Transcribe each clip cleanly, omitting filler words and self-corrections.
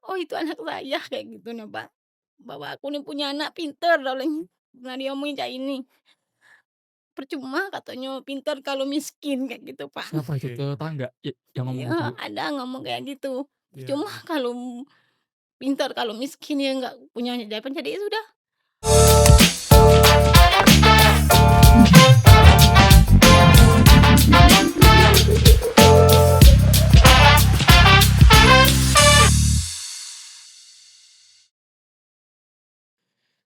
"Oh itu anak saya," kayak gitu nah, Pak. Bahwa aku nih punya anak pinter katanya, pernah diomongin kayak ini. "Percuma," katanya, "pinter kalau miskin," kayak gitu, Pak. Siapa itu? Oke. Tetangga yang ngomong Iya, gitu, Bu? ada ngomong kayak gitu, Iya "Percuma iya. kalau pintar kalau miskin ya nggak punya hadapan." Jadi ya sudah.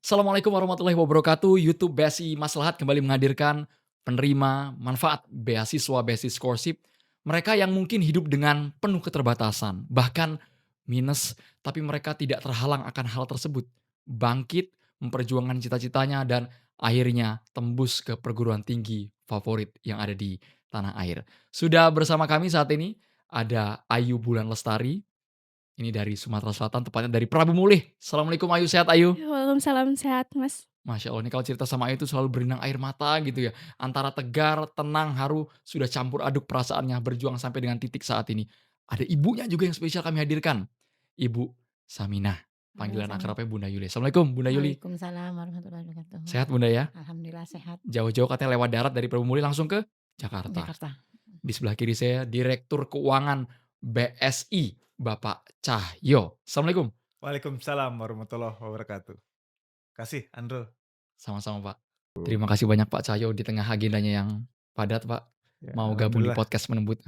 Assalamualaikum warahmatullahi wabarakatuh. YouTube BSI Maslahat kembali menghadirkan penerima manfaat beasiswa scholarship. Mereka yang mungkin hidup dengan penuh keterbatasan, bahkan minus, tapi mereka tidak terhalang akan hal tersebut. Bangkit, memperjuangkan cita-citanya, dan akhirnya tembus ke perguruan tinggi favorit yang ada di tanah air. Sudah bersama kami saat ini ada Ayu Bulan Lestari. Ini dari Sumatera Selatan, tepatnya dari Prabu Mulih. Assalamualaikum Ayu, sehat Ayu? Waalaikumsalam, sehat, Mas. Masya Allah, ini kalau cerita sama Ayu tuh selalu berenang air mata gitu ya. Antara tegar, tenang, haru, sudah campur aduk perasaannya berjuang sampai dengan titik saat ini. Ada ibunya juga yang spesial kami hadirkan. Ibu Saminah, Halo, panggilan Sami. akrabnya Bunda Yuli. Assalamualaikum Bunda Yuli. Waalaikumsalam warahmatullahi wabarakatuh. Sehat Bunda ya? Alhamdulillah sehat. Jauh-jauh katanya lewat darat dari Prabu Muli langsung ke Jakarta. Jakarta. Di sebelah kiri saya Direktur Keuangan BSI, Bapak Cahyo. Assalamualaikum. Waalaikumsalam warahmatullahi wabarakatuh. Kasih Andro. Sama-sama Pak. Terima kasih banyak Pak Cahyo di tengah agendanya yang padat Pak. Ya, Mau gabung di alhamdulillah. podcast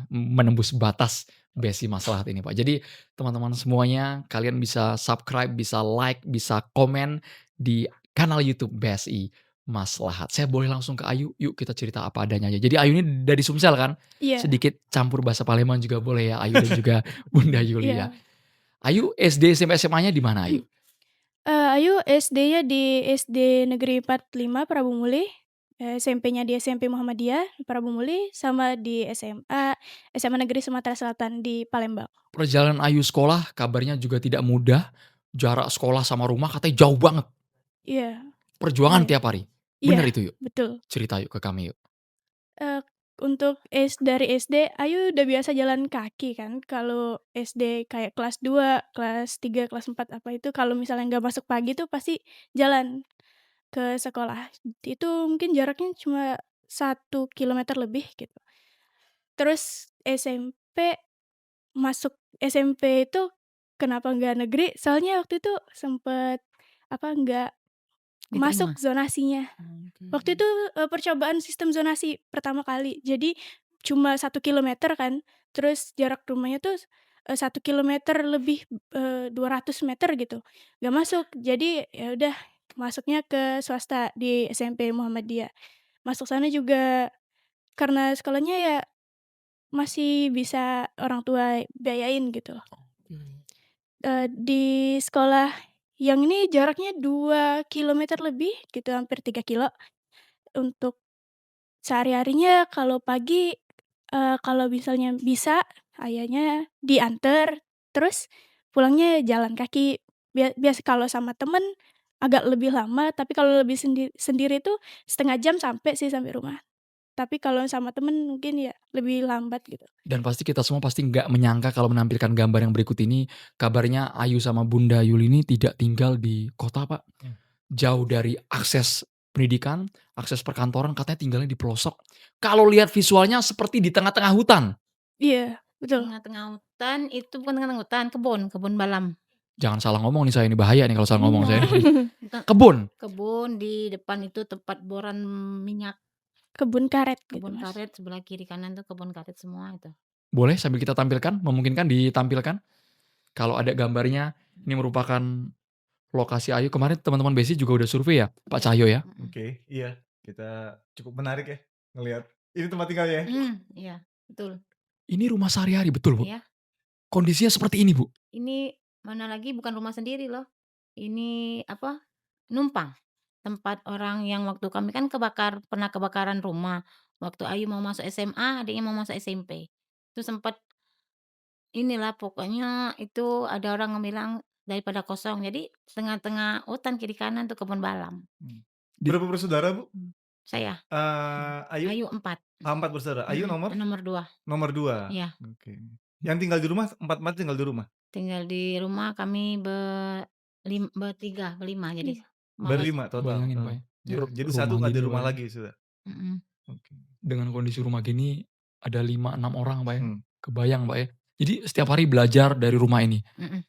menembus batas BSI Maslahat ini Pak. Jadi teman-teman semuanya kalian bisa subscribe, bisa like, bisa komen di kanal YouTube BSI Maslahat. Saya boleh langsung ke Ayu, yuk kita cerita apa adanya aja. Jadi Ayu ini dari Sumsel kan? Iya, Sedikit campur bahasa Palembang juga boleh ya Ayu dan juga Bunda Yuli ya. iya. Ayu SD, SMP, SMA-nya di mana Ayu? Ayu SD-nya di SD Negeri 45 Prabu Mulih, SMP-nya di SMP Muhammadiyah Prabu Mulih, sama di SMA Negeri Sumatera Selatan di Palembang. Perjalanan Ayu sekolah kabarnya juga tidak mudah. Jarak sekolah sama rumah katanya jauh banget. Iya, Perjuangan iya, tiap hari. iya, Bener itu yuk? betul. Cerita yuk ke kami yuk. Untuk dari SD, Ayu udah biasa jalan kaki kan, kalau SD kayak kelas 2, kelas 3, kelas 4 apa itu kalau misalnya nggak masuk pagi tuh pasti jalan ke sekolah. Itu mungkin jaraknya cuma 1 kilometer lebih gitu. Terus SMP itu kenapa nggak negeri, soalnya waktu itu sempet, nggak masuk Diterima? zonasinya. Waktu Oke. itu, percobaan sistem zonasi pertama kali. Jadi cuma 1 kilometer kan, terus jarak rumahnya tuh, 1 kilometer lebih, 200 meter gitu, nggak masuk. Jadi ya udah masuknya ke swasta di SMP Muhammadiyah. Masuk sana juga karena sekolahnya ya masih bisa orang tua biayain gitu. Oke. Di sekolah yang ini jaraknya 2 kilometer lebih gitu, hampir 3 kilo. Untuk sehari-harinya kalau pagi, kalau misalnya bisa ayahnya diantar, terus pulangnya jalan kaki. Biasa kalau sama temen agak lebih lama, tapi kalau lebih sendiri tuh 1/2 jam sampai sih, sampai rumah. Tapi kalau sama temen mungkin ya lebih lambat gitu. Dan pasti kita semua pasti nggak menyangka kalau menampilkan gambar yang berikut ini, kabarnya Ayu sama Bunda Yuli ini tidak tinggal di kota Pak. Hmm. Jauh dari akses pendidikan, akses perkantoran, katanya tinggalnya di pelosok. Kalau lihat visualnya seperti di tengah-tengah hutan. Iya, betul. Tengah-tengah hutan, itu bukan tengah-tengah hutan, kebun balam. Jangan salah ngomong nih saya, ini bahaya nih kalau salah ngomong saya nih. Bukan Kebun. kebun, di depan itu tempat boran minyak, Kebun karet gitu, kebun Mas. karet, sebelah kiri kanan tuh kebun karet semua itu. Boleh sambil kita tampilkan, memungkinkan ditampilkan? Kalau ada gambarnya, ini merupakan lokasi Ayu. Kemarin teman-teman BSI juga udah survei ya, Pak Iya, Cahyo ya? Oke, iya. Kita cukup menarik ya ngelihat ini tempat tinggalnya ya. Iya, betul. Ini rumah sehari-hari betul, Bu? Iya, Kondisinya seperti ini, Bu? ini mana lagi bukan rumah sendiri loh. Ini numpang. Tempat orang yang waktu kami kan pernah kebakaran rumah. Waktu Ayu mau masuk SMA, adiknya mau masuk SMP. Itu sempat inilah pokoknya itu ada orang yang bilang daripada kosong. Jadi tengah-tengah hutan kiri kanan tuh kebun balam. Di Berapa bersaudara, Bu? Saya, Ayu? Ayu 4, 4 bersaudara. Ayu nomor? nomor 2. Nomor 2. Iya. Oke. Yang tinggal di rumah, 4 tinggal di rumah? Tinggal di rumah kami bertiga, berlima jadi. Iya. Malas Berlima total, Bayangin, Pak, ya, jadi rumah satu nggak gini di loh, Pak, rumah ya. lagi sudah? mhm, Oke. Dengan kondisi rumah gini ada 5, 6 orang, Pak, ya. Mmm. Kebayang, Pak, ya. Jadi setiap hari belajar dari rumah ini mhm.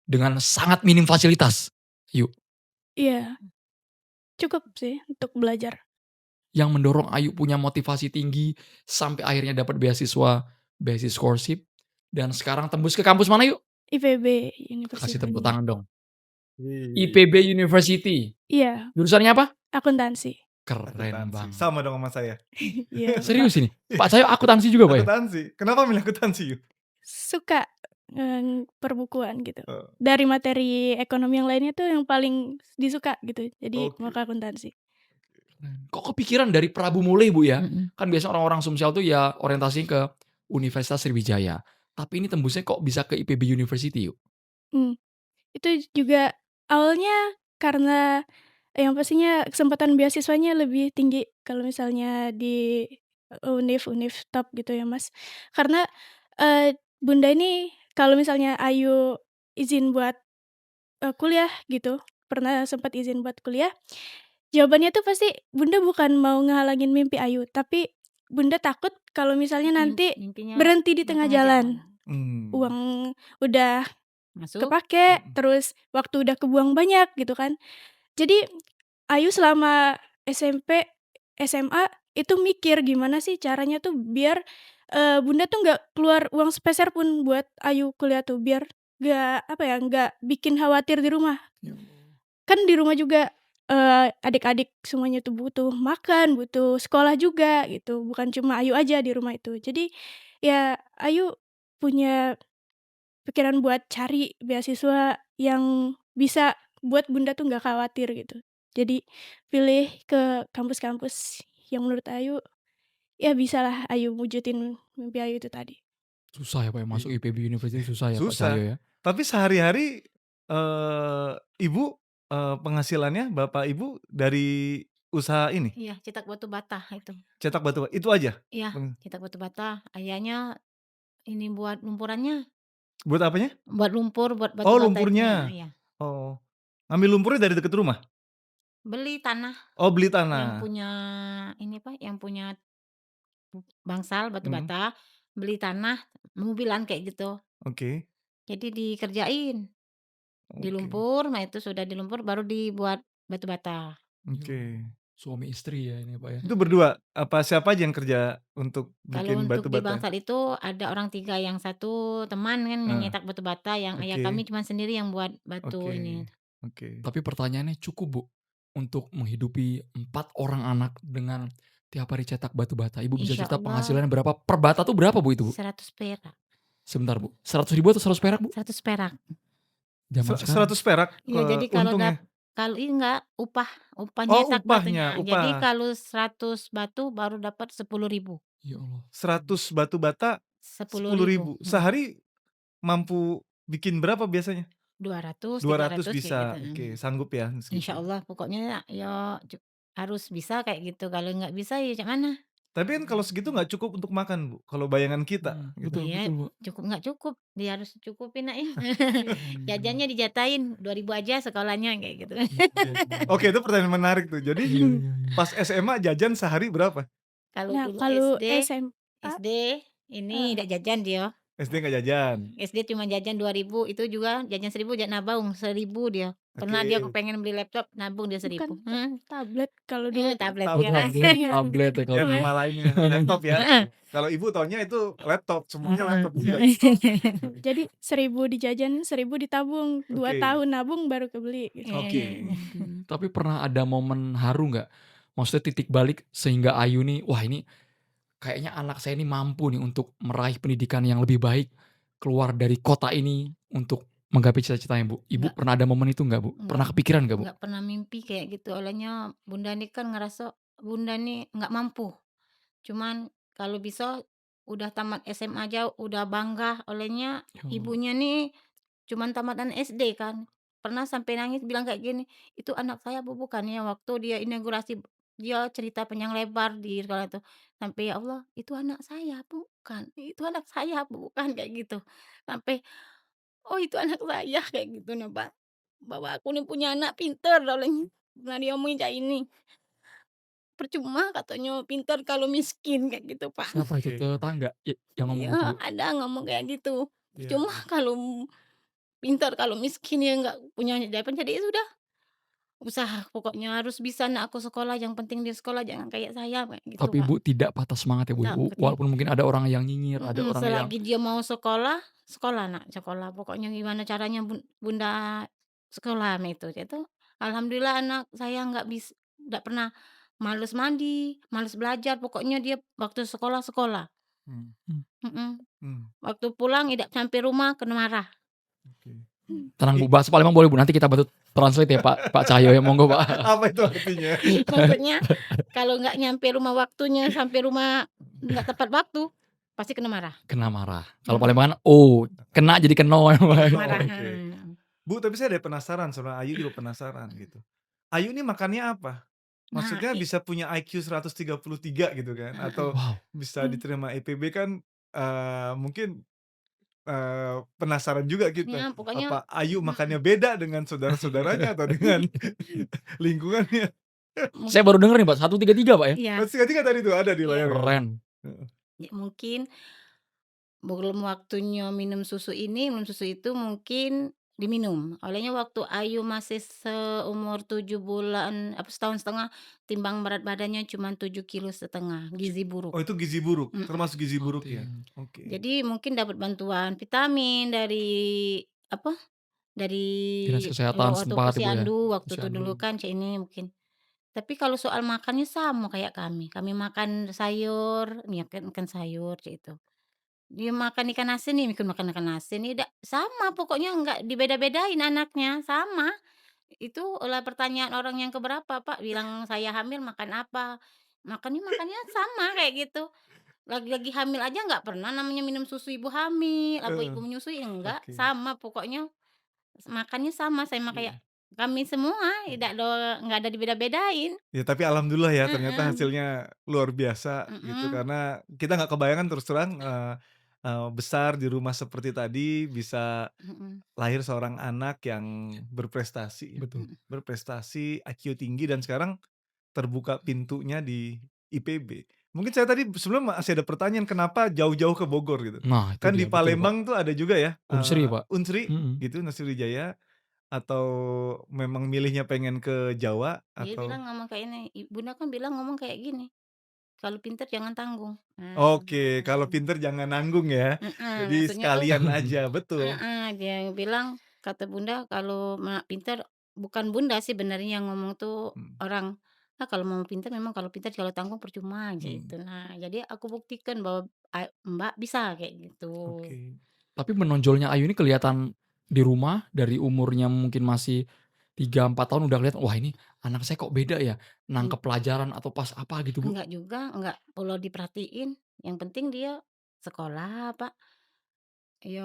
dengan sangat minim fasilitas. Yuk, Iya, cukup sih untuk belajar. yang mendorong Ayu punya motivasi tinggi sampai akhirnya dapat beasiswa scholarship dan sekarang tembus ke kampus mana, Yuk? IPB Kasih University. tepuk tangan dong. Wih, IPB University. Iya, Jurusannya apa? akuntansi. Keren akuntansi. banget. Sama dong sama saya. Iya, Serius ini? Pak Cahyo akuntansi juga, Pak, ya? Akuntansi. Kenapa milih akuntansi, Yuk? suka, perbukuan gitu. Oh, Dari materi ekonomi yang lainnya tuh yang paling disuka gitu, jadi mau oke. ke akuntansi. Kok kepikiran dari Prabu Mule, Bu, ya? Mhm. Kan biasa orang-orang Sumsel tuh ya orientasinya ke Universitas Sriwijaya. Tapi ini tembusnya kok bisa ke IPB University, Yuk? Mmm, itu juga awalnya karena yang pastinya kesempatan beasiswanya lebih tinggi kalau misalnya di univ-univ top gitu ya, Mas. Karena, Bunda ini kalau misalnya Ayu izin buat, kuliah gitu, pernah sempat izin buat kuliah, jawabannya tuh pasti Bunda bukan mau ngehalangin mimpi Ayu, tapi Bunda takut kalau misalnya nanti Mimpinya berhenti di di tengah tengah jalan. jalan. Mmm. Uang udah Masuk, kepake, Mhm. terus waktu udah kebuang banyak gitu kan. Jadi Ayu selama SMP, SMA itu mikir gimana sih caranya tuh biar, Bunda tuh nggak keluar uang sepeser pun buat Ayu kuliah tuh, biar nggak, apa ya, nggak bikin khawatir di rumah. Ya. Kan di rumah juga, adik-adik semuanya tuh butuh makan, butuh sekolah juga gitu, bukan cuma Ayu aja di rumah itu. Jadi ya Ayu punya pikiran buat cari beasiswa yang bisa buat Bunda tuh nggak khawatir gitu. Jadi pilih ke kampus-kampus yang menurut Ayu, ya bisalah Ayu wujudin mimpi Ayu itu tadi. Susah ya, Pak, ya, masuk Iya. IPB University susah ya, Pak Susah. Cahyo, ya? Tapi sehari-hari, Ibu, penghasilannya Bapak Ibu dari usaha ini? iya, cetak batu bata itu. Cetak batu itu aja? Iya, Mmm. cetak batu bata. Ayahnya ini buat lumpurannya, Buat apanya? buat lumpur, buat batu Oh, bata itunya, lumpurnya. iya. Oh. Ngambil lumpurnya dari dekat rumah? Beli tanah Oh, beli yang tanah. punya ini, Pak, yang punya bangsal batu Mhm. bata, beli tanah mobilan kayak gitu. Oke. Jadi dikerjain, Oke. dilumpur, nah itu sudah dilumpur baru dibuat batu bata. Ya Allah, Oke. suami istri ya ini, Pak, ya? Itu berdua? Apa siapa aja yang kerja untuk Kalau bikin untuk batu di bata? bangsal itu ada orang 3, yang satu teman kan yang Heeh. nyetak batu bata, yang ayah Oke. kami cuma sendiri yang buat batu Oke. ini. Oke. Tapi pertanyaannya cukup, Bu, untuk menghidupi 4 orang anak dengan tiap hari cetak batu bata. Ibu bisa Insya cerita Allah penghasilannya berapa? Per bata tuh berapa, Bu, itu, Bu? 100 perak, Sebentar, Bu. 100.000 atau 100 perak, Bu? 100 perak. Zaman sekarang? 100 perak, Iya, jadi kalau untungnya? kalau ini enggak, upah Oh, nyetak upahnya, batunya. Jadi upah. kalau 100 batu baru dapat 10.000. Ya Allah. 100 batu bata 10.000, 10.000. Sehari mampu bikin berapa biasanya? 200, 200 300 kayak gitu, bisa. Oke, sanggup ya Insya segitu. Allah pokoknya ya harus bisa kayak gitu, kalau nggak bisa ya cak mana. Tapi kan kalau segitu nggak cukup untuk makan, Bu, kalau bayangan kita gitu. Betul, Iya, betul, Bu. cukup nggak cukup, dia harus cukupin Nak, ya. Mmm. Jajannya dijatahin 2.000 aja sekolahnya kayak gitu. Iya, iya, iya. Oke, itu pertanyaan menarik tuh. Jadi Iya, iya, iya. pas SMA jajan sehari berapa? Kalau Nah, dulu kalau SD SMA, SD ini eee, nggak jajan dia. SD nggak jajan? SD cuma jajan 2.000, itu juga jajan 1.000 nabung 1.000 dia. Pernah dia Oke. kepengen beli laptop, nabung dia bukan 1.000. Mhm, tablet kalau dulu tuh. tablet Oh, ya kan. Tablet. tablet, Iya, tablet ya kalau Ya dulu. nama lainnya laptop ya. Heeh, Kalau Ibu taunya itu laptop, semuanya heeh, laptop juga. heeh. jadi 1.000 dijajanin, 1.000 ditabung, 2 Oke. tahun nabung baru kebeli gitu. Iya, iya, Oke. iya. Oke. Tapi pernah ada momen haru nggak? Maksudnya titik balik sehingga Ayu nih, wah ini kayaknya anak saya ini mampu nih untuk meraih pendidikan yang lebih baik, keluar dari kota ini untuk menggapai cita-citanya, Bu. Ibu Enggak, pernah ada momen itu nggak, Bu? enggak, Pernah kepikiran nggak, Bu? enggak pernah mimpi kayak gitu. Olehnya Bunda nih kan ngerasa Bunda nih nggak mampu. Cuman kalau bisa udah tamat SMA aja udah bangga. Olehnya Ya Allah. ibunya nih cuman tamatan SD kan. Pernah sampai nangis bilang kayak gini, "Itu anak saya Bu, bukan ya?" Waktu dia inaugurasi, dia cerita panjang lebar di sekolah itu. Sampai, "Ya Allah, itu anak saya bukan, itu anak saya bukan," kayak gitu. Sampai "Oh itu anak saya," kayak gitu nah, Pak. Bahwa aku nih punya anak pinter katanya. Pernah dia omongin kayak ini, "Percuma," katanya, "pinter kalau miskin," kayak gitu, Pak. Siapa itu? Oke. Tetangga yang ngomong gitu, Iya, Bu? ada ngomong kayak gitu, Iya, "Percuma iya. kalau pintar kalau miskin ya nggak punya jawaban." Jadi ya sudah, usaha pokoknya harus bisa anak aku sekolah, yang penting dia sekolah jangan kayak saya, kayak gitu, Tapi Pak. Ibu tidak patah semangat ya, Bu? Tak ngerti. Walaupun mungkin ada orang yang nyinyir, ada orang yang Selagi dia mau sekolah, sekolah Nak, sekolah. Pokoknya gimana caranya Bunda sekolah itu. Itu alhamdulillah anak saya nggak pernah males mandi, males belajar, pokoknya dia waktu sekolah, sekolah. Mmm, mmm, Mhm. mmm, Waktu pulang tidak sampai rumah kena marah. oke. tenang I Bu, bahasa Palembang boleh Bu, nanti kita bantu translate ya Pak Cahyo ya, monggo Pak. apa itu artinya? Maksudnya kalau nggak nyampe rumah waktunya, sampai rumah nggak tepat waktu, pasti kena marah. Kena marah. Kalau Mhm. Palembang kan, kena jadi keno ya, Pak. Marah, Oke. Bu, tapi saya ada penasaran sebenarnya, Ayu juga penasaran gitu. Ayu ini makannya apa? Nah, Maksudnya bisa punya IQ 133 gitu kan, heeh. atau Wow, bisa diterima IPB kan, mungkin, penasaran juga kita, Ya pokoknya apa Ayu mhm, makannya beda dengan saudara-saudaranya atau dengan lingkungannya? saya mungkin baru denger nih Pak, 133 Pak ya? iya, Kan kan tadi tuh ada di iya, layar kan? Keren. Heeh, ya mungkin belum waktunya minum susu itu mungkin diminum. Olehnya waktu Ayu masih seumur 7 bulan, apa setahun setengah, timbang berat badannya cuma 7,5 kilo, Ci gizi buruk. oh itu gizi buruk, Mhm. termasuk gizi oh buruk ya? tim Oke, Jadi mungkin dapat bantuan vitamin dari apa, dari Dinas Kesehatan waktu setempat Ibu ya? posyandu, waktu itu Posyandu. dulu kan cak ini mungkin. Tapi kalau soal makannya sama kayak kami. Kami makan sayur, nih kan makan sayur cak itu. Dia makan ikan asin nih, ikut makan ikan asin, ini sama pokoknya nggak dibeda-bedain anaknya, sama. Itu lah pertanyaan orang yang keberapa, "Pak," bilang, "saya hamil makan apa?" Makannya sama kayak gitu. Lagi hamil aja nggak pernah namanya minum susu ibu hamil, apa heeh, ibu menyusui, enggak, oke, sama pokoknya makannya sama kayak iya. kami semua, nggak ada dibeda-bedain. Ya tapi alhamdulillah ya ternyata Heeh, hasilnya luar biasa gitu mhm, karena kita nggak kebayangkan terus terang, besar di rumah seperti tadi bisa mhm, lahir seorang anak yang berprestasi ya, Betul. mhm. berprestasi, IQ tinggi dan sekarang terbuka pintunya di IPB. Mungkin saya tadi sebelum masih ada pertanyaan kenapa jauh-jauh ke Bogor gitu. Nah itu Kan di dia, betul Pak. Palembang tuh ada juga ya, Unsri Pak. Unsri Mhm. gitu, Nusriwijaya atau memang milihnya pengen ke Jawa Dia atau bilang ngomong kayak ini, Bunda kan bilang ngomong kayak gini, "Kalau pintar jangan tanggung." oke, kalau pinter jangan nanggung ya. Jadi Maksudnya tuh sekalian aja, betul. dia bilang, kata Bunda, "Kalau pintar," bukan Bunda sih benernya yang ngomong tuh Mhm, orang, "Ah, kalau mau pintar memang kalau pintar kalau tanggung percuma," mhm, gitu. Nah, jadi aku buktikan bahwa Mbak bisa kayak gitu. oke, Tapi menonjolnya Ayu ini kelihatan di rumah dari umurnya mungkin masih 3 4 tahun udah kelihatan, "Wah ini anak saya kok beda ya, Eng nangkep pelajaran atau pas apa gitu, Bu?" enggak juga, enggak perlu diperhatiin, yang penting dia sekolah, Pak. Ya,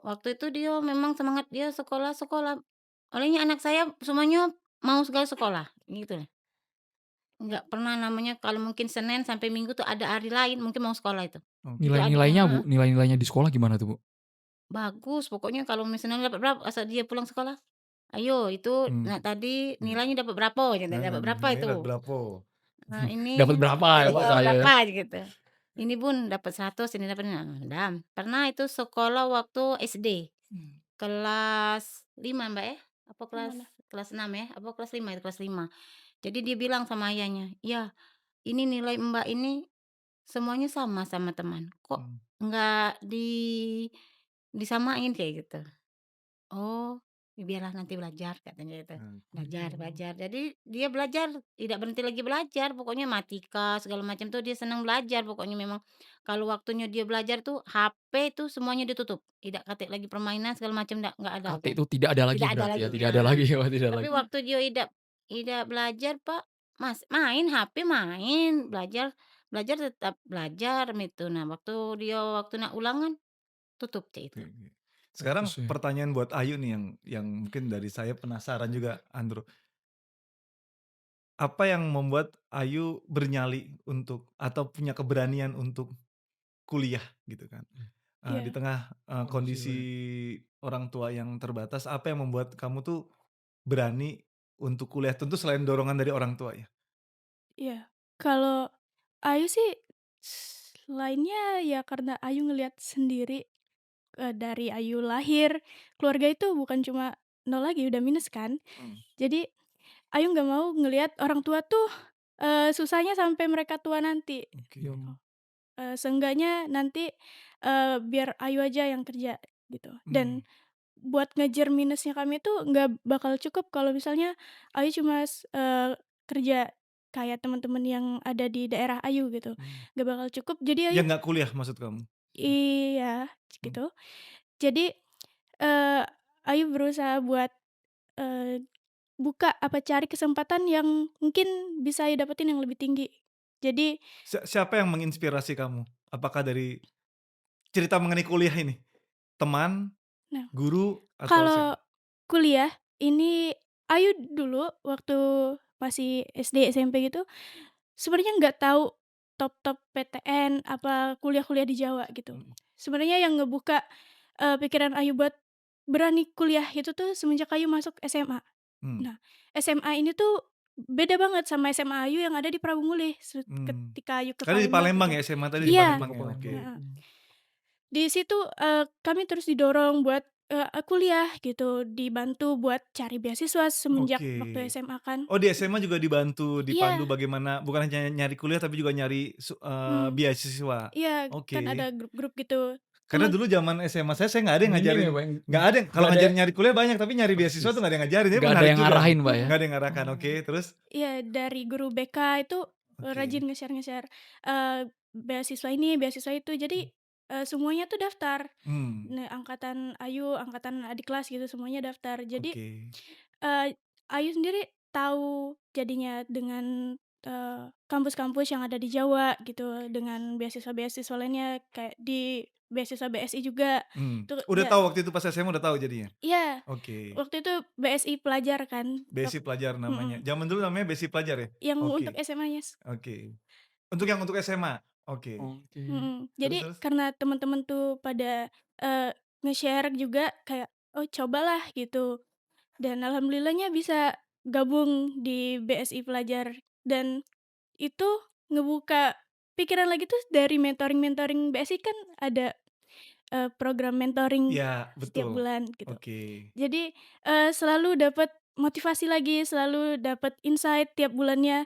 waktu itu dia memang semangat dia sekolah-sekolah. Olehnya anak saya semuanya mau segala sekolah, gitu loh. Nggak pernah namanya kalau mungkin Senin sampai Minggu tuh ada hari lain, mungkin mau sekolah itu. oke. Itu ada Nilai-nilainya, Bu, nilai-nilainya di sekolah gimana tuh, Bu? bagus pokoknya kalau misalnya dapat berapa asal dia pulang sekolah, "Ayo itu Mmm, nah tadi iya, nilainya dapat berapa?" Gitu, "Dapat berapa nilainya dapat itu?" berapa? Nah Dapat ini berapa ya, Pak Cahyo ya? berapa gitu. "Ini Bun dapat 100, ini dapat," nah, pernah itu sekolah waktu SD. Mmm, Kelas 5 Mbak, ya? Apa Yang kelas mana? kelas 6 ya? Apa kelas 5 itu, kelas 5. Jadi dia bilang sama ayahnya, "Ya, ini nilai Mbak ini semuanya sama sama teman, kok mmm, nggak disamain?" Kayak gitu. "Oh, ya biarlah nanti belajar," katanya gitu. oke. Belajar belajar. Jadi dia belajar, tidak berhenti lagi belajar, pokoknya matika segala macam tuh dia senang belajar, pokoknya memang kalau waktunya dia belajar tuh HP tuh semuanya ditutup, tidak katik lagi permainan segala macam, nggak ada KT tuh. itu tidak ada lagi Tidak ada berarti ya? lagi, Tidak ada lagi ya, tidak tapi lagi. waktu dia tidak belajar, Pak, main HP, main, belajar belajar tetap belajar itu. Nah, waktu nak ulangan, tutup deh itu. Oke, oke. Sekarang Fokus ya. pertanyaan buat Ayu nih yang mungkin dari saya penasaran juga, Andro. Apa yang membuat Ayu bernyali untuk atau punya keberanian untuk kuliah gitu kan? Di Iya. tengah, kondisi orang tua yang terbatas, apa yang membuat kamu tuh berani untuk kuliah? Tentu selain dorongan dari orang tua ya? Iya. Kalau Ayu sih lainnya ya karena Ayu ngelihat sendiri, dari Ayu lahir, keluarga itu bukan cuma nol lagi, udah minus kan. Mmm, Jadi Ayu nggak mau ngelihat orang tua tuh, susahnya sampai mereka tua nanti, oke. gitu. Seenggaknya nanti, biar Ayu aja yang kerja, gitu. Mmm, Dan buat ngejar minusnya kami tuh nggak bakal cukup kalau misalnya Ayu cuma kerja kayak teman-teman yang ada di daerah Ayu gitu, mmm. nggak bakal cukup. Jadi Ayu Yang nggak kuliah maksud kamu? iya, Mmm, gitu. Jadi, eee, Ayu berusaha buat, eee, buka apa cari kesempatan yang mungkin bisa Ayu dapetin yang lebih tinggi. Jadi siapa yang menginspirasi kamu? Apakah dari cerita mengenai kuliah ini? Teman, nah, guru, atau kalau siapa? kuliah ini Ayu dulu waktu masih SD, SMP gitu, sebenarnya nggak tahu top-top PTN, apa kuliah-kuliah di Jawa gitu. Mhm, Sebenarnya yang ngebuka, pikiran Ayu buat berani kuliah itu tuh semenjak Ayu masuk SMA. mmm, Nah, SMA ini tuh beda banget sama SMA Ayu yang ada di Prabumulih mmm. ketika Ayu ke Tadi di Palembang Palembang itu. ya, SMA tadi di Iya, Palembang ya? Oke. heeh. Di situ, kami terus didorong buat, kuliah gitu, dibantu buat cari beasiswa semenjak Oke. waktu SMA kan. Oh, di SMA juga dibantu, dipandu Iya, bagaimana bukan hanya nyari kuliah tapi juga nyari mhm, beasiswa. iya, kan Oke. ada grup-grup gitu. Karena Temen dulu zaman SMA saya nggak ada yang Minim ngajarin, ya, Pak, nggak ada yang kalau nggak ada ngajarin nyari kuliah banyak, tapi nyari beasiswa persis. tuh nggak ada yang ngajarin, jadi Nggak ada menarik yang juga nih. ngarahin, Pak, ya? Nggak ada yang ngarahkan, Oh, oke, terus? iya, dari guru BK itu, Oke. rajin nge-share, beasiswa ini, beasiswa itu. Jadi, semuanya tuh daftar. Mmm, Nah, angkatan Ayu, angkatan adik kelas gitu, semuanya daftar. Jadi, oke. Ayu sendiri tahu jadinya dengan, kampus-kampus yang ada di Jawa gitu, dengan beasiswa-beasiswa lainnya kayak di beasiswa BSI juga. Itu Udah tahu waktu itu pas SMA udah tahu jadinya? iya, Oke. waktu itu BSI pelajar kan, Besi Pelajar namanya. mhm, Zaman dulu namanya Besi Pelajar ya? yang untuk Oke, SMA-nya oke. Untuk SMA? Oke. oke. Terus Jadi terus? karena teman-teman tuh pada, nge-share juga kayak, "Oh cobalah," gitu. Dan alhamdulillahnya bisa gabung di BSI Pelajar dan itu ngebuka pikiran lagi tuh dari mentoring-mentoring BSI kan ada, program mentoring Iya, setiap betul. bulan gitu. Oke. Jadi, selalu dapat motivasi lagi, selalu dapat insight tiap bulannya,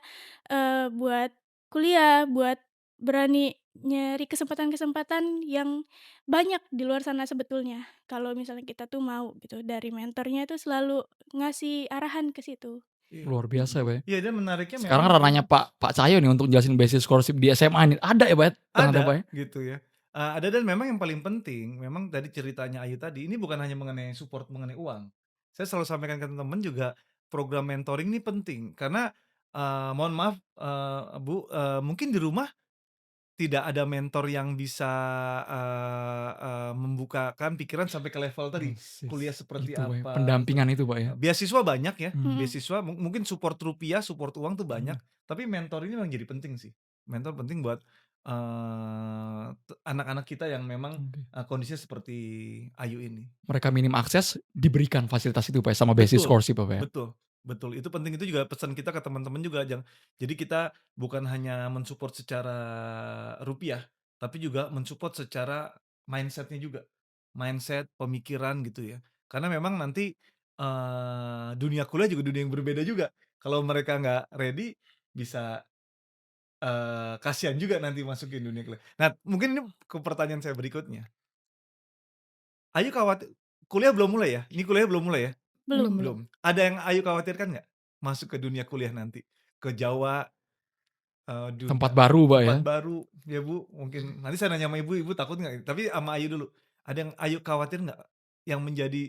buat kuliah, buat berani nyari kesempatan-kesempatan yang banyak di luar sana sebetulnya. Kalau misalnya kita tuh mau gitu, dari mentornya itu selalu ngasih arahan ke situ. Iya. Luar biasa ya, Pak, ya? Iya, dan menariknya Sekarang memang ranahnya Pak Cahyo nih untuk jelasin basic scholarship di SMA nih. Ada ya, Pak, ya? Ternyata, ada Pak, ya? gitu ya. Ada, dan memang yang paling penting, memang tadi ceritanya Ayu tadi, ini bukan hanya mengenai support mengenai uang. Saya selalu sampaikan ke teman-teman juga, program mentoring ini penting karena, mohon maaf, Bu, mungkin di rumah tidak ada mentor yang bisa, eee eee, membukakan pikiran sampai ke level tadi, kuliah Persis. seperti Itu, Pak, ya, apa, pendampingan itu, Pak, ya? beasiswa banyak ya, Mmm, Mhm, beasiswa mungkin support rupiah, support uang tuh banyak, mhm, tapi mentor ini memang jadi penting sih. Mentor penting buat, anak-anak kita yang memang, oke. kondisinya seperti Ayu ini. Mereka minim akses, diberikan fasilitas itu, Pak, ya, sama basic Betul, scholarship, Pak, ya? betul, betul. Itu penting, itu juga pesan kita ke teman-teman juga, jadi kita bukan hanya mensupport secara rupiah, tapi juga mensupport secara mindset-nya juga. Mindset, pemikiran gitu ya. Karena memang nanti, dunia kuliah juga dunia yang berbeda juga. Kalau mereka nggak ready, bisa, kasihan juga nanti masukin dunia kuliah. Nah, mungkin ini ke pertanyaan saya berikutnya. Ayu kuliah belum mulai ya? Ini kuliah belum mulai ya? belum. Belum belum. Belum. Ada yang Ayu khawatirkan nggak? Masuk ke dunia kuliah nanti? Ke Jawa, Tempat dunia baru, Pak, ya? tempat baru, ya Bu, mungkin nanti saya nanya sama Ibu, Ibu takut nggak? Tapi sama Ayu dulu, ada yang Ayu khawatir nggak? Yang menjadi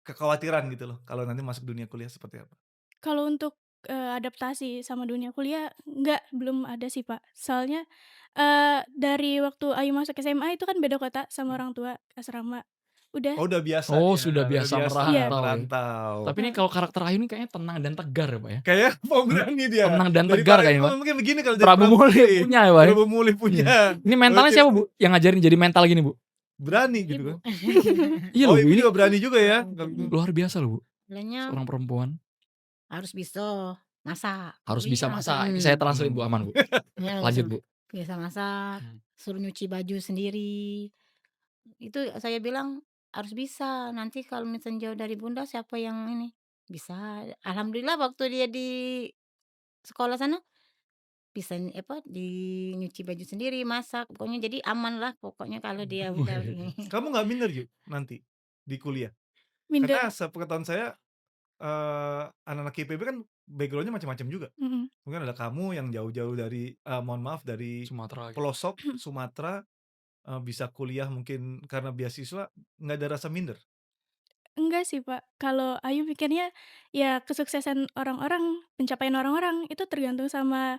kekhawatiran gitu loh, kalau nanti masuk dunia kuliah seperti apa? Kalau untuk, adaptasi sama dunia kuliah, enggak, belum ada sih, Pak. Soalnya, dari waktu Ayu masuk SMA itu kan beda kota sama Mmm. orang tua, asrama. Udah Oh, udah biasa Oh, dia, sudah udah biasa biasa iya, merantau, ya? merantau. Tapi ini kalau karakter Ayu ini kayaknya tenang dan tegar ya, Pak, ya? Kayak pemberani dia. Tenang dan Dari tegar kayaknya, Palembang Pak. mungkin begini kalau dari Prabu Muli Prabumulih. punya ya, Pak, ya? Prabumulih Iya. punya. Ini mentalnya Oke. siapa, Bu, yang ngajarin jadi mental gini, Bu? Berani gitu Ibu. kan. Iya Oh loh Bu, ibu ini juga berani juga ya kalau gitu. luar biasa loh Bu, Bilangnya seorang perempuan harus bisa masak. harus bisa Iya, masak. Ini saya translate Bu, aman Bu. Ya, Lanjut Bu. bisa masak, Hmm. suruh nyuci baju sendiri. Itu saya bilang harus bisa. Nanti kalau misalnya jauh dari bunda siapa yang ini? Bisa. Alhamdulillah waktu dia di sekolah sana bisa di nyuci baju sendiri, masak. Pokoknya jadi aman lah pokoknya kalau dia udah ini. Kamu nggak minder yuk nanti di kuliah? Minder. Karena sepengetahuan saya anak-anak IPB kan backgroundnya macam-macam juga. Mhm. Mungkin ada kamu yang jauh-jauh dari mohon maaf dari Sumatera gitu. pelosok Sumatera bisa kuliah mungkin karena beasiswa, nggak ada rasa minder? Enggak sih, Pak. Kalau Ayu mikirnya, ya kesuksesan orang-orang, pencapaian orang-orang itu tergantung sama,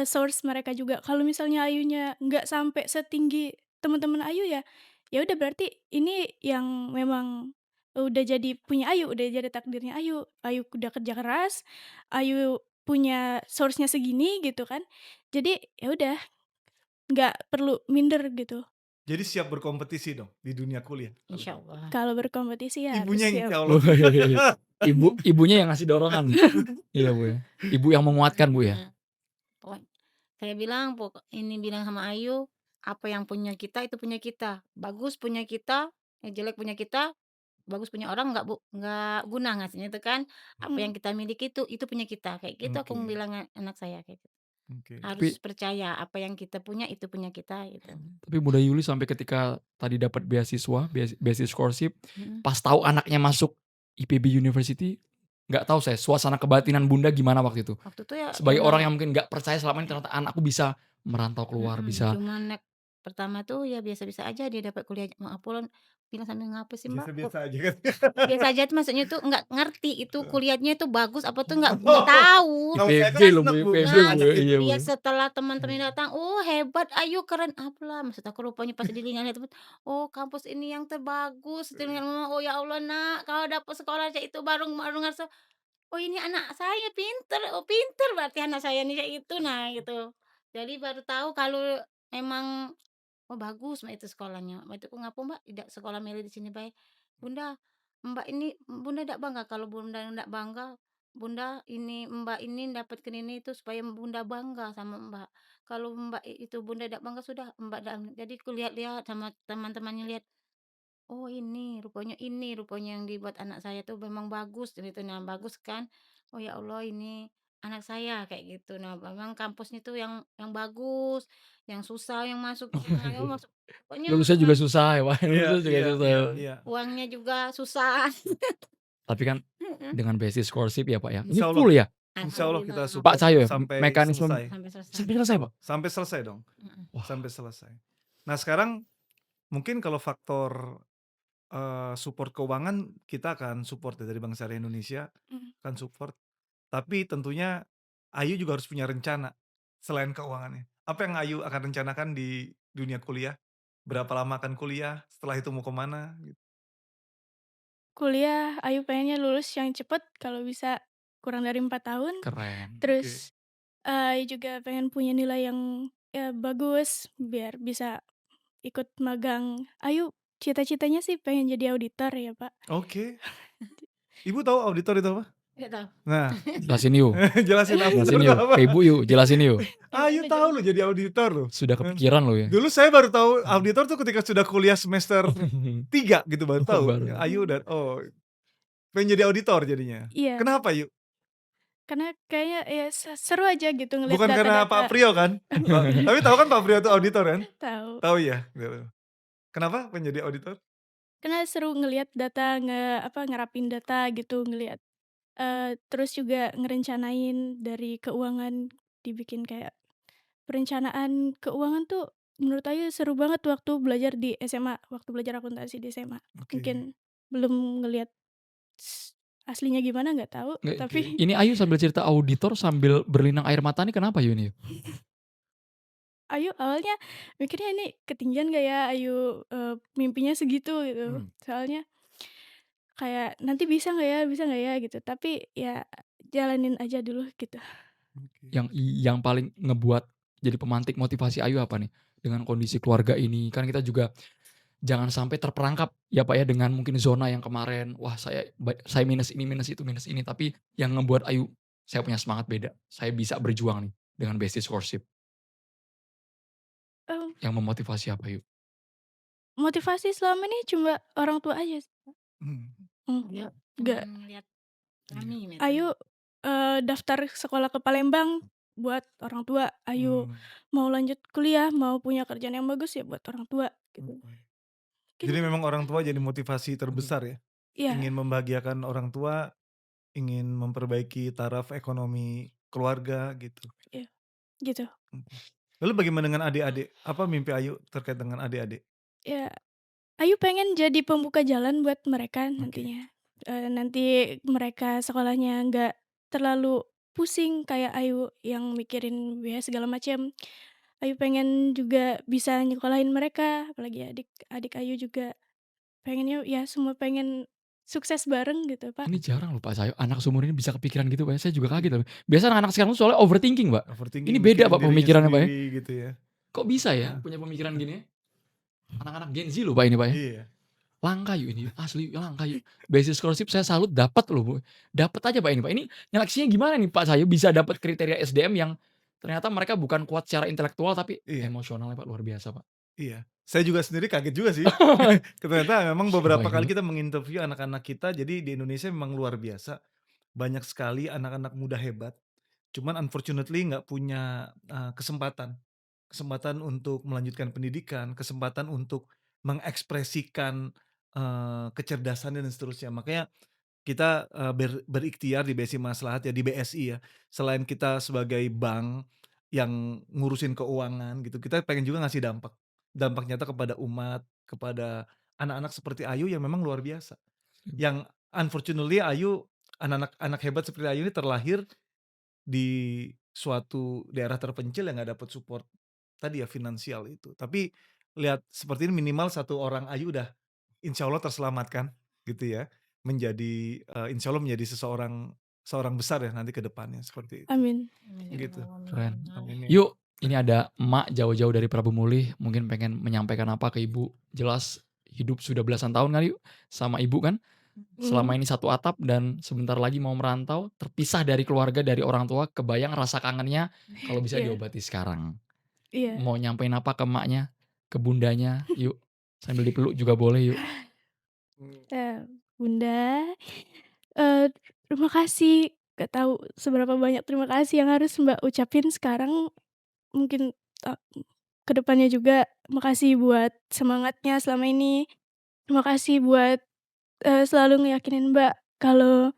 source mereka juga. Kalau misalnya Ayunya nggak sampai setinggi teman-teman Ayu ya, ya udah berarti ini yang memang udah jadi punya Ayu, udah jadi takdirnya Ayu. Ayu udah kerja keras, Ayu punya source-nya segini gitu kan. Jadi ya udah, nggak perlu minder gitu. Jadi siap berkompetisi dong di dunia kuliah? Insya Allah. Kalau berkompetisi ya harus Ibunya yang siap. insya Oh, Allah. iya, iya, iya. Ibunya yang ngasih dorongan. Iya Bu ya. Ibu yang menguatkan Bu ya. Pokoknya saya bilang ini bilang sama Ayu, apa yang punya kita itu punya kita. Bagus punya kita, yang jelek punya kita, bagus punya orang nggak guna ngasihnya itu kan. Apa yang Mhm. kita miliki itu punya kita. Kayak gitu aku Oke. bilang anak saya kayak gitu. Oke. Tapi Harus percaya apa yang kita punya itu punya kita gitu. tapi Bunda Yuli sampai ketika tadi dapat beasiswa, beasiswa scholarship, Mm. pas tahu anaknya masuk IPB University, nggak tahu saya suasana kebatinan Bunda gimana waktu itu. Waktu itu ya Sebagai udah orang yang mungkin nggak percaya selama ini ternyata anakku bisa merantau keluar, bisa cuman pertama tuh ya biasa-biasa aja dia dapat kuliah. Maaf Pulon bilang sambil ngapa sih Mbak? Kok Biasa-biasa aja kan. biasa aja tuh maksudnya tuh nggak ngerti itu kuliahnya itu bagus apa tuh nggak Oh, tahu. kalau saya IPB kan loh Bu, seneng Bu, IPB bisa Bu. Nah, anak Iya Bu. lihat setelah teman-teman datang, "Oh hebat, ayo keren." Apalah, maksud aku rupanya pas dilihat temen, "Oh kampus ini yang terbagus." Dengan mama, "Oh ya Allah Nak, kalau dapet sekolah kayak itu baru baru ngerasa, oh ini anak saya pinter, oh pinter berarti anak saya nih kayak itu." Nah gitu. Jadi baru tahu kalau memang, oh bagus Mbak itu sekolahnya. Waktu itu "Ngapa Mbak tidak sekolah milih di sini baik?" "Bunda, Mbak ini Bunda ndak bangga." "Kalau Bunda ndak bangga, Bunda ini Mbak ini dapatkan ini itu supaya Bunda bangga sama Mbak. Kalau Mbak itu Bunda ndak bangga sudah Mbak ndak." Jadi ku lihat-lihat sama teman-temannya lihat, oh ini rupanya yang dibuat anak saya tuh memang bagus gitu. Nah bagus kan. Oh ya Allah ini anak saya kayak gitu. Nah memang kampusnya tuh yang bagus, yang susah yang masuk. Nah, yang masuk pokoknya Lulusnya juga susah ya Pak, Iya, lulusnya juga iya, susah. iya, iya. uangnya juga susah. Tapi kan dengan beasiswa scholarship ya Pak ya. Ini Insya Allah. full ya? Insya Allah kita Alhamdulillah. Pak support Cahyo ya, sampai mekanisme selesai. Sampai selesai. sampai selesai Pak? Sampai selesai dong. Mm-mm. Wah. Sampai selesai. Nah sekarang mungkin kalau faktor support keuangan kita akan support ya dari Bank Syariah Indonesia Mhm. akan support. Tapi tentunya Ayu juga harus punya rencana selain keuangannya. Apa yang Ayu akan rencanakan di dunia kuliah? Berapa lama akan kuliah? Setelah itu mau kemana? Gitu. Kuliah, Ayu pengennya lulus yang cepet, kalau bisa kurang dari 4 tahun. Keren. Terus, Ayu juga pengen punya nilai yang, ya bagus, biar bisa ikut magang. Ayu cita-citanya sih pengen jadi auditor ya, Pak. Oke. Ibu tahu auditor itu apa? Nggak tahu. Nah, Jelasin yuk. jelasin auditor Jelasin itu yuk. apa? Ke Ibu yuk, jelasin yuk. Ayu tahu loh jadi auditor loh. Sudah kepikiran loh ya. Dulu saya baru tahu auditor tuh ketika sudah kuliah semester 3 gitu baru Oh, tahu. baru. Ayu udah pengen jadi auditor jadinya. Iya, Kenapa Yu? karena kayaknya ya seru aja gitu ngeliat Bukan karena data-data. Pak Prio kan? Tapi tahu kan Pak Prio itu auditor kan? Tahu. Tahu ya. Gitu. Kenapa pengen jadi auditor? Karena seru ngelihat data, ngerapin data gitu, ngelihat, terus juga ngerencanain dari keuangan, dibikin kayak perencanaan keuangan tuh menurut Ayu seru banget waktu belajar di SMA, waktu belajar akuntansi di SMA. Oke. Mungkin belum ngelihat aslinya gimana nggak tahu, Nggak, tapi ini Ayu sambil cerita auditor sambil berlinang air mata nih kenapa Yu ini? Ayu awalnya mikirnya ini ketinggian gak ya Ayu, mimpinya segitu gitu. Soalnya kayak nanti bisa nggak ya gitu, tapi ya jalanin aja dulu gitu. Yang paling ngebuat jadi pemantik motivasi Ayu apa nih? Dengan kondisi keluarga ini, kan kita juga jangan sampai terperangkap ya Pak ya dengan mungkin zona yang kemarin, wah saya minus ini, minus ini, tapi yang ngebuat Ayu, saya punya semangat beda, saya bisa berjuang nih dengan Besti Scholarship, Mmm, yang memotivasi apa Ayu? motivasi selama ini cuma orang tua aja sih. Mmm, Dia Nggak, cuman ngelihat iya. kami Ayu, daftar sekolah ke Palembang buat orang tua, Ayu Mmm, mau lanjut kuliah, mau punya kerjaan yang bagus ya buat orang tua gitu. oke. Jadi Mungkin memang orang tua jadi motivasi terbesar ya? iya, Ingin membahagiakan orang tua, ingin memperbaiki taraf ekonomi keluarga gitu. iya, gitu. Mhm. Lalu bagaimana dengan adik-adik? Apa mimpi Ayu terkait dengan adik-adik? Ya, Ayu pengen jadi pembuka jalan buat mereka Oke. nantinya. Nanti mereka sekolahnya nggak terlalu pusing kayak Ayu yang mikirin biaya segala macam. Ayu pengen juga bisa nyekolahin mereka, apalagi adik Ayu juga pengennya ya semua pengen sukses bareng gitu, Pak. Ini jarang loh Pak, saya anak seumur ini bisa kepikiran gitu Pak, saya juga kaget Iya, loh. Biasa anak-anak sekarang tuh soalnya overthinking Pak, ini overthinking, beda mikirin Pak dirinya pemikirannya Pak ya. sendiri gitu ya. Kok bisa ya Heeh, punya pemikiran gini ya? Anak-anak Gen Z loh Pak ini Pak ya. iya, Langka yuk ini, asli langka yuk. Basic scholarship saya salut dapat loh Bu, dapat aja Pak ini Pak. Ini nyeleksinya gimana nih Pak saya bisa dapat kriteria SDM yang ternyata mereka bukan kuat secara intelektual tapi iya, emosionalnya Pak luar biasa Pak. iya. Saya juga sendiri kaget juga sih. Ternyata memang Wah beberapa ini kali kita menginterview anak-anak kita, jadi di Indonesia memang luar biasa. Banyak sekali anak-anak muda hebat, cuman unfortunately nggak punya, kesempatan. Kesempatan untuk melanjutkan pendidikan, kesempatan untuk mengekspresikan, kecerdasannya dan seterusnya. Makanya kita, berikhtiar di BSI Maslahat ya, di BSI ya, selain kita sebagai bank yang ngurusin keuangan gitu, kita pengen juga ngasih dampak. Dampak nyata kepada umat, kepada anak-anak seperti Ayu yang memang luar biasa. Yang unfortunately Ayu, anak hebat seperti Ayu ini terlahir di suatu daerah terpencil yang nggak dapat support tadi ya, finansial itu. Tapi lihat seperti ini minimal satu orang Ayu udah insya Allah terselamatkan gitu ya, menjadi, insya Allah menjadi seorang besar ya nanti ke depannya, seperti itu, Amin. amin ya gitu. Allah, amin keren. amin amin. Amin ya. Yuk, ini ada emak jauh-jauh dari Prabu Mulih, mungkin pengen menyampaikan apa ke ibu. Jelas hidup sudah belasan tahun kali yuk sama ibu kan. Mhm, Selama ini satu atap dan sebentar lagi mau merantau, terpisah dari keluarga, dari orang tua, kebayang rasa kangennya kalau bisa iya, diobati sekarang. iya. Mau nyampein apa ke emaknya, ke bundanya, yuk. Sambil dipeluk juga boleh yuk. Mmm, Bunda, eee, terima kasih, gak tahu seberapa banyak terima kasih yang harus Mbak ucapin sekarang, mungkin, eee, ke depannya juga. Makasih buat semangatnya selama ini, terima kasih buat, selalu ngeyakinin Mbak kalau,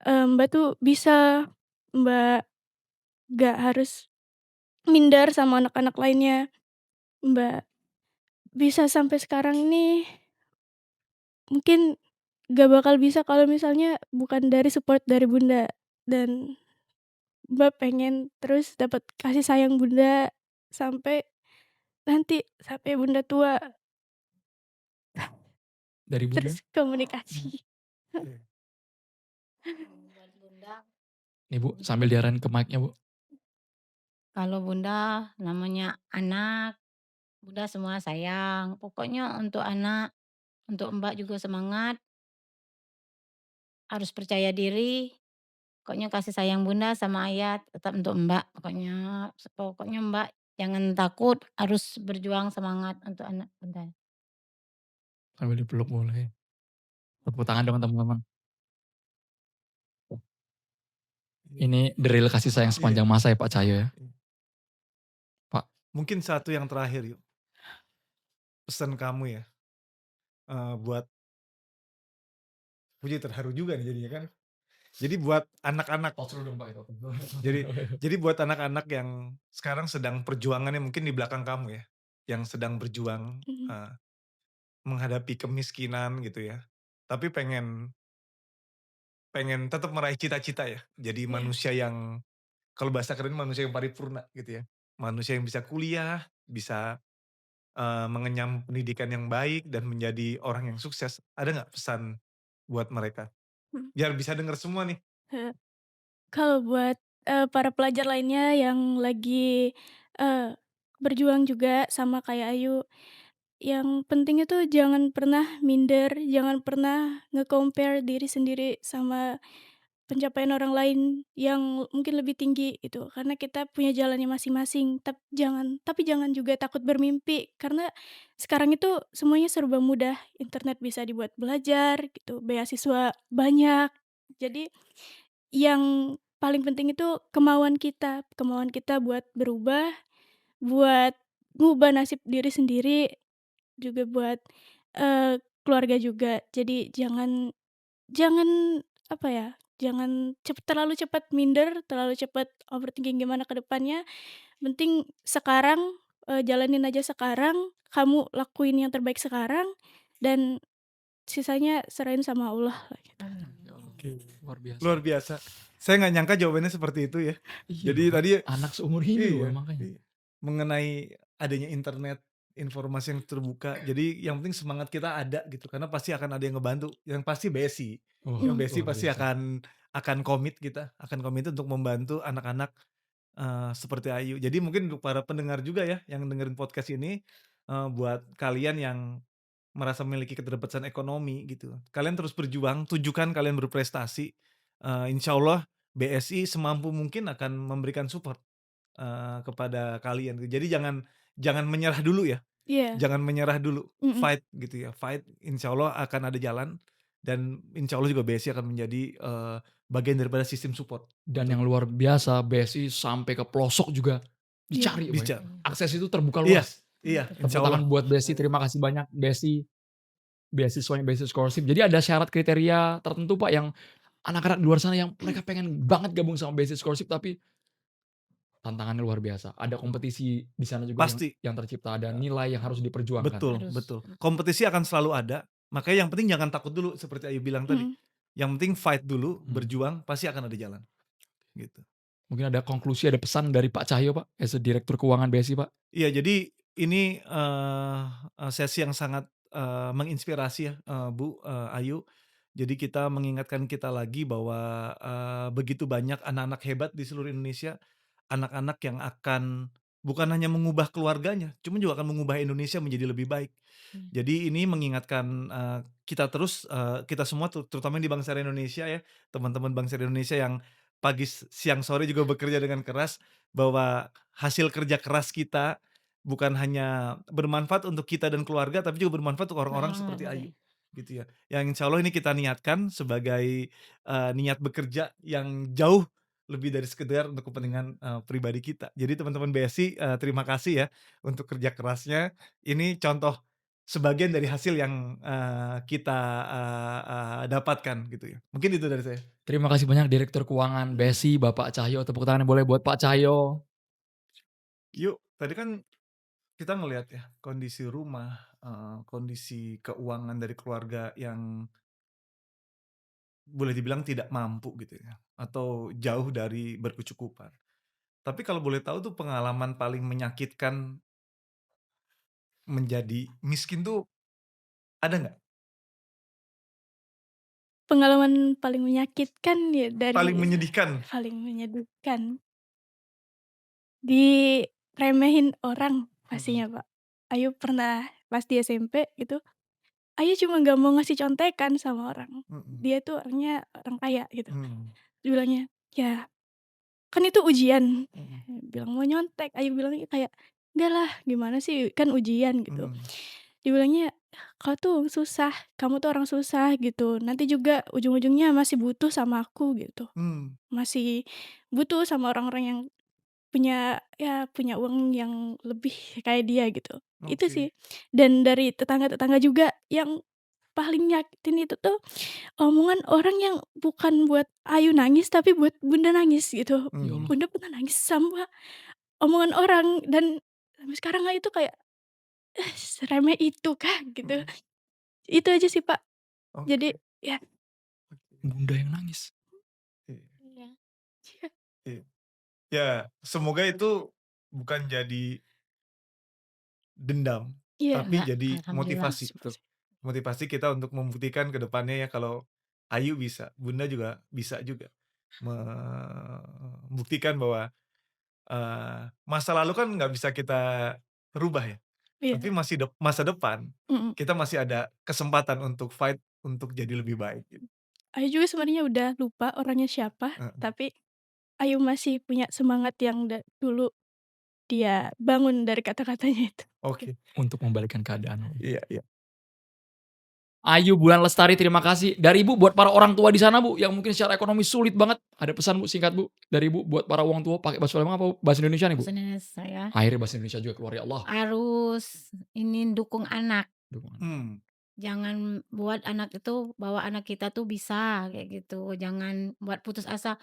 Mbak tuh bisa, Mbak gak harus minder sama anak-anak lainnya, Mbak bisa sampai sekarang ini mungkin gak bakal bisa kalau misalnya bukan dari support dari Bunda, dan Mbak pengen terus dapat kasih sayang Bunda sampai nanti, sampai Bunda tua, Dari bunda, terus komunikasi. iya. Buat Bunda, nih Bu, sambil diarahin ke mic-nya Bu. kalau Bunda namanya anak, Bunda semua sayang. Pokoknya untuk anak, untuk Mbak juga semangat, harus percaya diri, pokoknya kasih sayang Bunda sama Ayah tetap untuk Mbak. Pokoknya Mbak jangan takut, harus berjuang semangat untuk anak Bunda. Sambil dipeluk boleh. Tepuk tangan dong teman-teman. Iya, Ini the real kasih sayang iya, sepanjang masa ya Pak Cahyo ya. iya. Pak, Mungkin satu yang terakhir yuk, pesan kamu ya, buat aku jadi terharu juga nih jadinya kan. Jadi buat anak-anak, seru dong Pak itu. jadi jadi buat anak-anak yang sekarang sedang perjuangannya mungkin di belakang kamu ya, yang sedang berjuang, Mhm, eee, menghadapi kemiskinan gitu ya, tapi pengen pengen tetap meraih cita-cita ya, jadi iya, manusia yang kalau bahasa keren manusia yang paripurna gitu ya. Manusia yang bisa kuliah, bisa, mengenyam pendidikan yang baik dan menjadi orang yang sukses. Ada nggak pesan buat mereka? mhm, Biar bisa denger semua nih. heeh. Kalau buat, para pelajar lainnya yang lagi, eee, berjuang juga sama kayak Ayu, Yang penting itu jangan pernah minder, jangan pernah nge-compare diri sendiri sama pencapaian orang lain yang mungkin lebih tinggi itu, karena kita punya jalannya masing-masing. Tapi jangan juga takut bermimpi, karena sekarang itu semuanya serba mudah, internet bisa dibuat belajar gitu, beasiswa banyak. Jadi yang paling penting itu kemauan kita buat berubah, buat ngubah nasib diri sendiri, juga buat, keluarga juga. Jadi jangan jangan, apa ya, jangan terlalu cepat minder, terlalu cepat overthinking gimana ke depannya, penting sekarang, jalanin aja sekarang, kamu lakuin yang terbaik sekarang, dan sisanya serahin sama Allah lah gitu. Ya Allah, Oke, luar biasa. luar biasa. Saya nggak nyangka jawabannya seperti itu ya. Iya Jadi loh, tadi anak seumur ini loh iya, makanya. iya, mengenai adanya internet, informasi yang terbuka, jadi yang penting semangat kita ada gitu, karena pasti akan ada yang ngebantu, yang pasti Besi. Oh, Yang Mmm, Besi luar pasti biasa. akan komit kita, akan komit untuk membantu anak-anak, seperti Ayu. Jadi mungkin untuk para pendengar juga ya, yang dengerin podcast ini, buat kalian yang merasa memiliki keterbatasan ekonomi gitu, kalian terus berjuang, tunjukkan kalian berprestasi, insyaallah BSI semampu mungkin akan memberikan support, kepada kalian. Jadi jangan jangan menyerah dulu ya, iya, jangan menyerah dulu, mhm, fight gitu ya, fight, insyaallah akan ada jalan dan insyaallah juga BSI akan menjadi, bagian daripada sistem support Dan untuk yang luar biasa BSI sampai ke pelosok juga iya, dicari, Boy. bisa. Akses itu terbuka Iya, luas. iya, Tepuk insyaallah. tangan buat BSI, terima kasih banyak BSI, beasiswanya BSI Scholarship. Jadi ada syarat kriteria tertentu Pak yang anak-anak di luar sana yang mereka pengen banget gabung sama BSI Scholarship tapi tantangannya luar biasa. Ada kompetisi di sana juga yang Pasti. tercipta, ada nilai yang harus diperjuangkan. Betul, Harus. betul. Kompetisi akan selalu ada, makanya yang penting jangan takut dulu seperti Ayu bilang tadi. mhm. Yang penting fight dulu, Hmm. berjuang, pasti akan ada jalan, gitu. Mungkin ada konklusi, ada pesan dari Pak Cahyo Pak, as a Direktur Keuangan BSI Pak? Iya, jadi ini, sesi yang sangat, menginspirasi ya, Bu, Ayu. Jadi kita mengingatkan kita lagi bahwa, begitu banyak anak-anak hebat di seluruh Indonesia, anak-anak yang akan bukan hanya mengubah keluarganya, cuma juga akan mengubah Indonesia menjadi lebih baik. Iya. Jadi ini mengingatkan, kita terus, kita semua terutama di bangsa Indonesia ya, teman-teman bangsa Indonesia yang pagi, siang, sore juga bekerja dengan keras, bahwa hasil kerja keras kita bukan hanya bermanfaat untuk kita dan keluarga, tapi juga bermanfaat untuk orang-orang Orang seperti Ayu, lain. gitu ya. Yang insyaallah ini kita niatkan sebagai, niat bekerja yang jauh lebih dari sekedar untuk kepentingan, pribadi kita. Jadi teman-teman BSI, terima kasih ya untuk kerja kerasnya. Ini contoh sebagian dari hasil yang, kita, dapatkan gitu ya. Mungkin itu dari saya. Terima kasih banyak Direktur Keuangan BSI Bapak Cahyo, tepuk tangan boleh buat Pak Cahyo. Yuk, tadi kan kita ngelihat ya kondisi rumah, kondisi keuangan dari keluarga yang boleh dibilang tidak mampu gitu ya, atau jauh dari berkecukupan. Tapi kalau boleh tahu tuh pengalaman paling menyakitkan menjadi miskin tuh ada nggak? Pengalaman paling menyakitkan ya Paling dari menyedihkan? paling menyedihkan, diremehin orang Mhm, pastinya, Pak. Ayu pernah pas di SMP gitu, Ayu cuma nggak mau ngasih contekan sama orang. mhm, Dia tuh orangnya orang kaya gitu. mmm, Dia bilangnya, "Ya, kan itu ujian." mhm, Bilang mau nyontek, Ayu bilangnya kayak, "Enggak lah, gimana sih, kan ujian," gitu. mhm, Dia bilangnya, "Kau tuh susah, kamu tuh orang susah gitu, nanti juga ujung-ujungnya masih butuh sama aku," gitu. mmm, Masih butuh sama orang-orang yang punya uang yang lebih kayak dia gitu. Itu oke, sih. Dan dari tetangga-tetangga juga yang paling nyakitin itu tuh omongan orang yang bukan buat Ayu nangis, tapi buat Bunda nangis gitu. Ya mmm, Allah, Bunda pernah nangis sama omongan orang dan sampai sekarang Ayu tuh kayak, "Seremeh itu kah?" Gitu. mhm, Itu aja sih, Pak. Jadi oke, ya oke, bunda yang nangis. iya, Iya. iya. Ya, semoga itu bukan jadi dendam, iya, tapi Enggak, jadi alhamdulillah. motivasi. Betul. Motivasi kita untuk membuktikan ke depannya ya kalau Ayu bisa, Bunda juga bisa juga. Membuktikan bahwa, masa lalu kan nggak bisa kita rubah ya, Tapi Iya. masih masa depan, Mhm. kita masih ada kesempatan untuk fight untuk jadi lebih baik gitu. Ayu juga sebenarnya udah lupa orangnya siapa, Heeh. tapi Ayu masih punya semangat yang dulu dia bangun dari kata-katanya itu. Gitu. Oke. Untuk membalikkan keadaan. Iya iya. Ayu Bulan Lestari, terima kasih. Dari Ibu buat para orang tua di sana, Bu, yang mungkin secara ekonomi sulit banget, ada pesan, Bu, singkat, Bu, dari Ibu buat para orang tua pakai bahasa Palembang apa bahasa Indonesia nih, Bu? Bahasa Indonesia ya, Akhirnya bahasa Indonesia juga keluar, ya Allah. harus ini dukung anak. Dukungan. Mmm. Jangan buat anak itu bahwa anak kita tuh bisa kayak gitu. Jangan buat putus asa,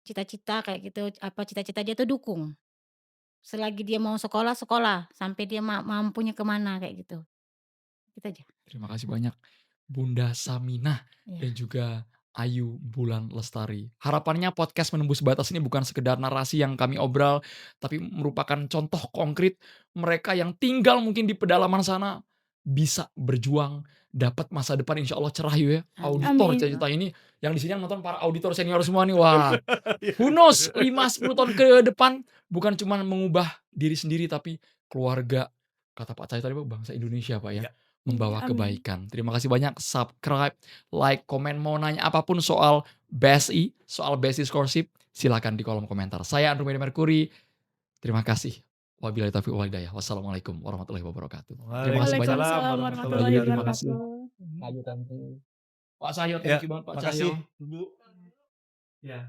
cita-cita kayak gitu, apa cita-cita dia tuh dukung. Selagi dia mau sekolah, sekolah, sampai dia mampunya kemana kayak gitu. Itu aja. Terima kasih banyak Bunda Saminah Iya. dan juga Ayu Bulan Lestari. Harapannya podcast Menembus Batas ini bukan sekedar narasi yang kami obral, tapi merupakan contoh konkret mereka yang tinggal mungkin di pedalaman sana bisa berjuang, dapat masa depan insya Allah cerah ya. Amin. Auditor Amin. cita-cita ini yang di sini yang nonton para auditor senior semua nih. Wah, Iya. who knows 5-10 tahun ke depan bukan cuma mengubah diri sendiri tapi keluarga, kata Pak Cahyo tadi, Pak, bangsa Indonesia, Pak, ya. Iya. Membawa Amin. kebaikan. Terima kasih banyak. Subscribe, like, komen, mau nanya apapun soal BSI, soal BSI Scholarship, silakan di kolom komentar. Saya Andrew Medi Mercury. Terima kasih. Wabillahi taufiq wal hidayah. Wassalamualaikum warahmatullahi wabarakatuh. Terima kasih banyak. Waalaikumsalam Waalaikumsalam warahmatullahi warahmatullahi Ayu, terima kasih. wabarakatuh. Ayu, tante. Pak Cahyo, Ya, thank you banget Pak makasih Cahyo. Ibu. Ya.